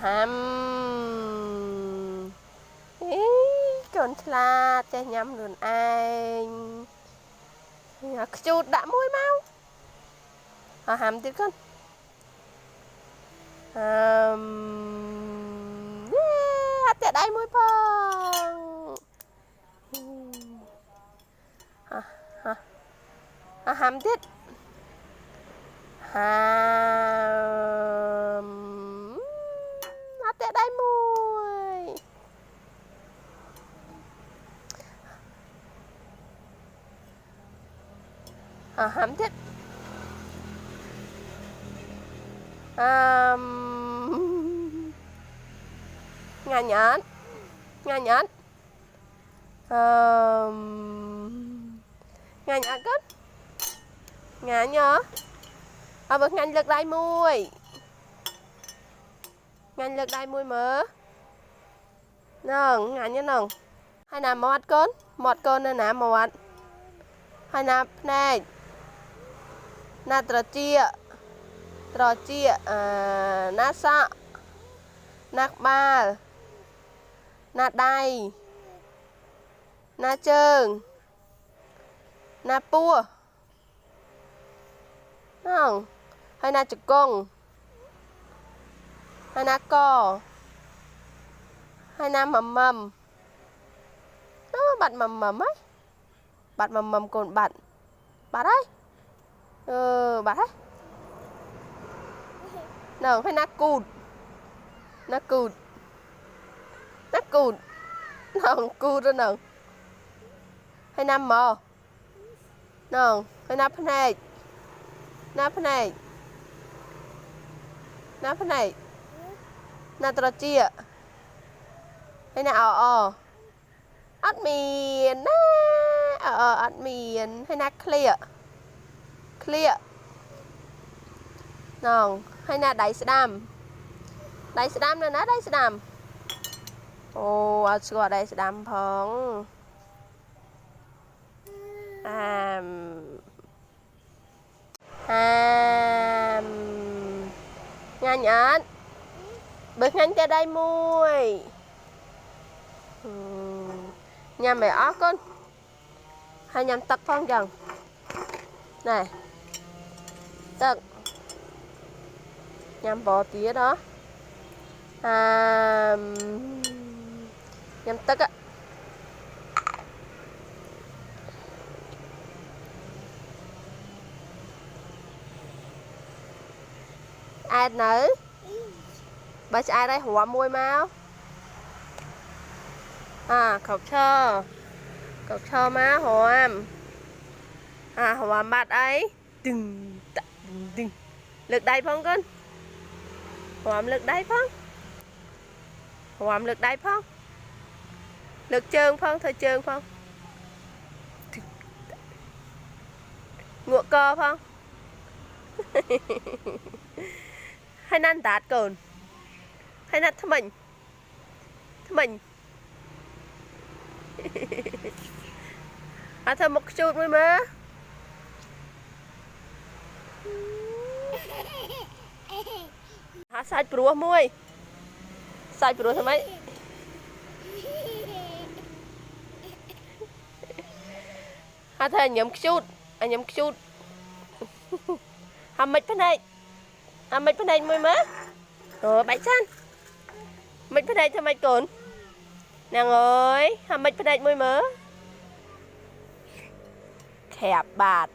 hàm con la che nhắm luôn anh chút đã môi mau hàm tiếp con tiệt đây môi phong hàm tiếp tiệt đây môi hàm tiếp ngà nhẫn ngà nhẫn ngà nhẫn con ngà nhớ bực ngành lực đai môi ngành lực đai môi mớ nâng ngà nhớ nâng hai nà mọt con nè nà mọt hai nà này nà trò chia nà sọ nà ba nà đai nà chơn nà pua không hai nà trực công hai nà co hai nà mầm nó bạn mầm ấy bạn mầm còn bạn ấy bạn ấy nè hai nà cụt nè cụt nè cụt rồi nè hai nà mò nè hai nà phê này nà trò chia hay nà ớt miền ớt miền hay nà clear nè hay nà đáy đam nè ná đáy đam sửa đáy đam phong ngà nhẫn bực ngành cho đây mùi nhà mẹ ớt con hay nhằm tật phong chẳng này tật nhằm bỏ tía đó nhằm tật ạ ai nữ bà ai đây hùa môi mau khẩu cho má hòm hòm mặt ấy đừng lực đây phong con hòm lực đây phong lực trơn phong thôi trơn phong ngựa cơ phong hay năn tạt cồn hay năn thằng mình thôi một chút mới má sai bùa môi sai bùa thằng mấy thôi nhầm chút hàm mịch bên này môi má bãi chăn mịch bên này thằng mày cồn nàng ơi hàm mịch bên này môi mớ khẹp bạt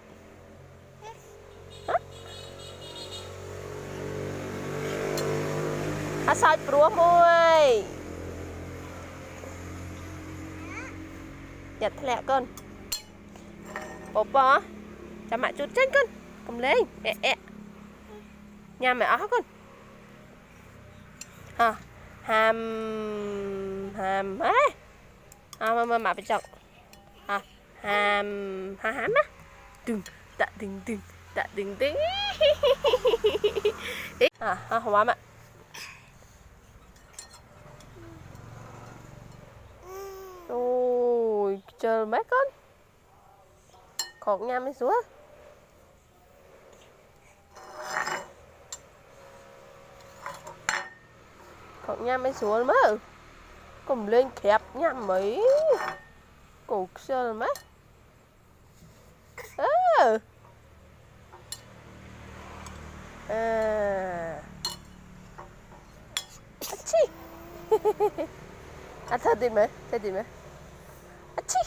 sai bùa môi nhặt lẹ con bố cho mẹ chút chân con cầm lên nhà mẹ ớt con hàm ấy mà phải chọn hàm á đừng hóa mẹ ôi chờ mấy con khổ nha mới xuống Còn nhằm mấy xuống mà. Cùng lên khép nhằm mấy. Cổ sơ mấy. Achi. Thật tìm mấy. Thật tìm mấy. Achi.